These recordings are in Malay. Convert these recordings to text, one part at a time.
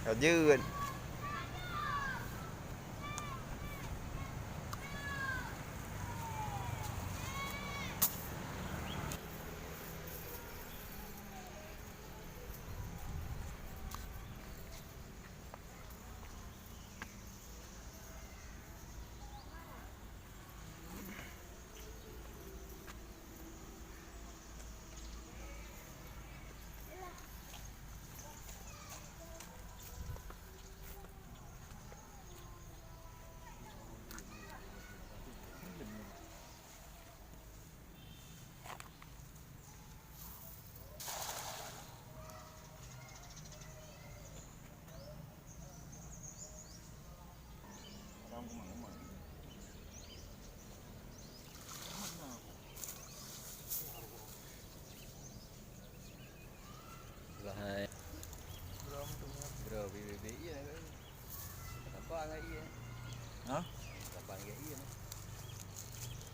ก็ยืดHai. Bro, BBB iya kan. Apa enggak iya? Hah? Apa enggak iya?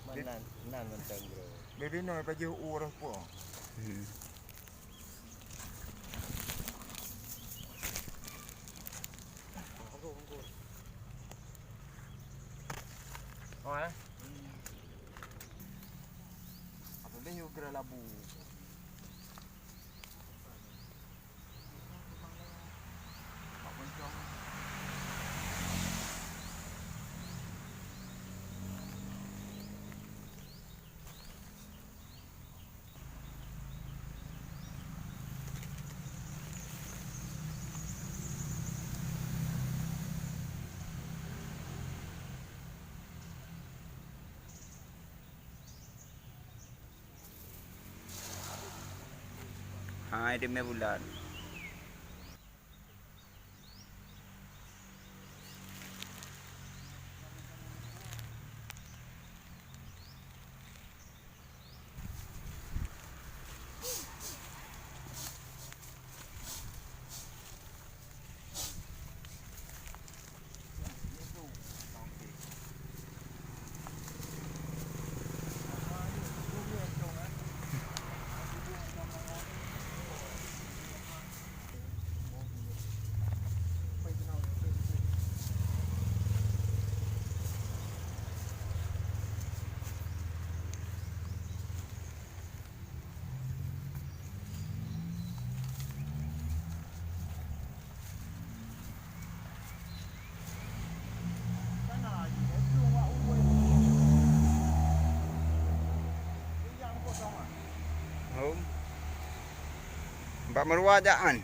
Manan mentang bro. Baby no pa je urang po. Oh ya? Apa dia yung labu? Hai dia main bulan. Mbak Marwah ajaan.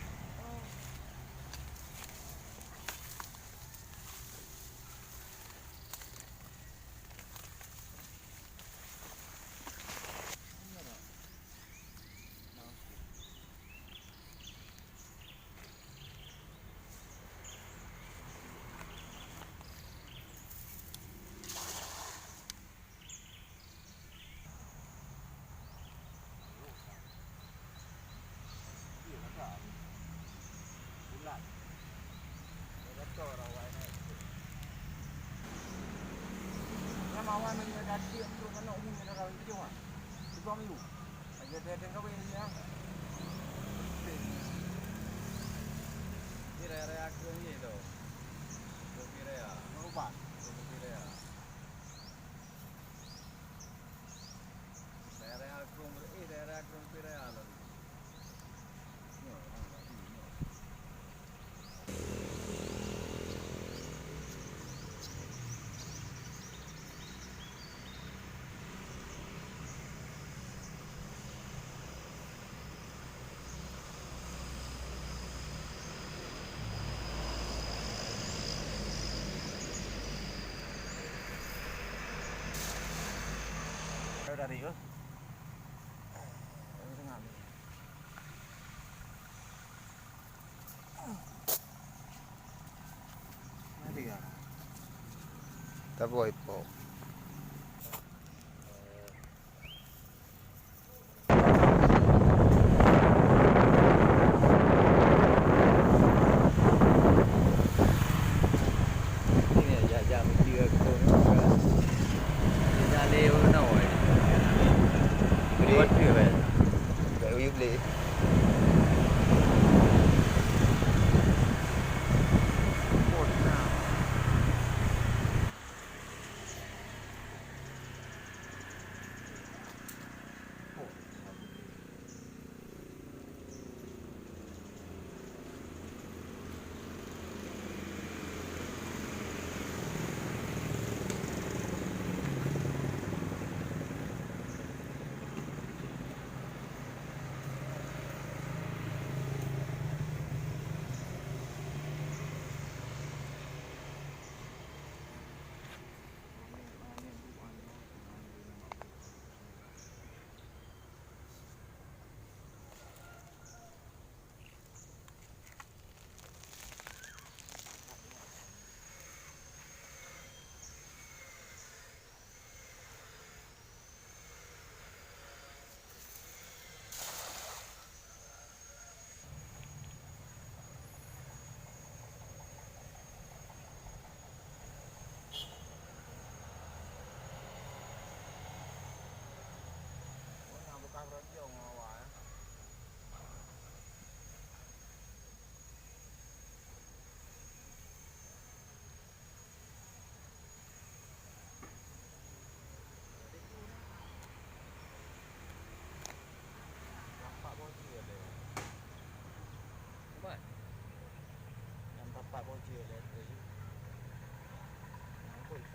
Mawan mình đặt tiệm cho nó nậu mình là rồi tiêu à? Thì có nhiều. Anh giờ trên các bên đi nhá. Kira-kira aku ni tu. Kira ya. Mau bạn. Kira ya. Daerah aku daerah aku kira ya lo. Dari ke? Tapos po.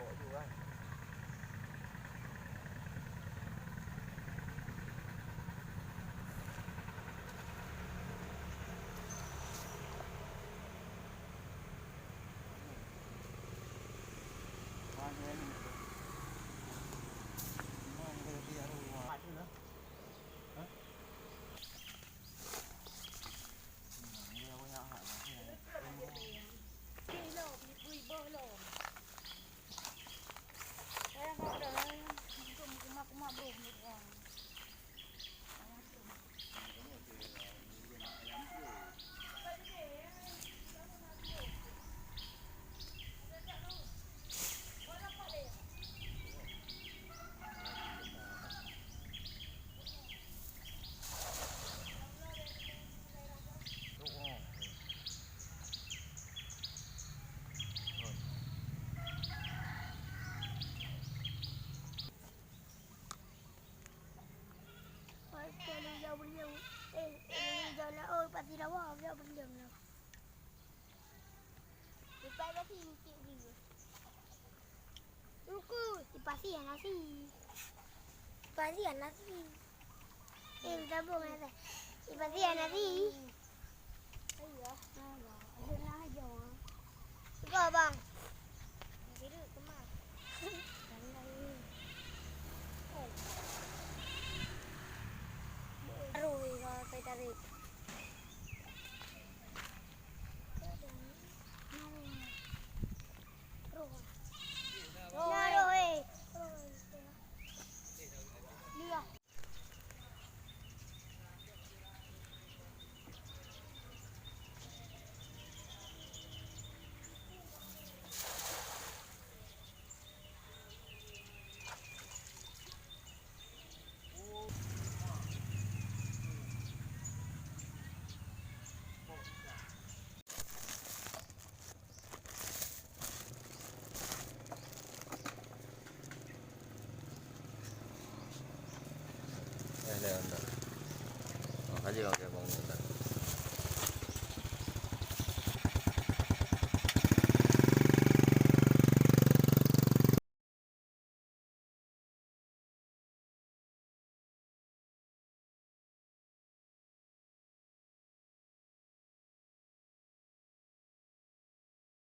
bawa tu kan. Mana ni? Mana dia dia rumah? Ada lah. Ha? Dia banyak hak lah. Kilo, beli belum. Saya kau dah kumak belum ni orang. Kalau jauh beliau, jauh lah. Oh, pasti dah wah, jauh beliau lah. Lepas pasti sikit dia. Tunggu, pasti yang nasi. Pasti yang nasi. Tabung ada. Pasti yang nasi. Ayah, ada nak aja. Kau bang. Kira kemas. Taruh kalau saya tarik. Taruh lihat. Dah. Aja pakai bang.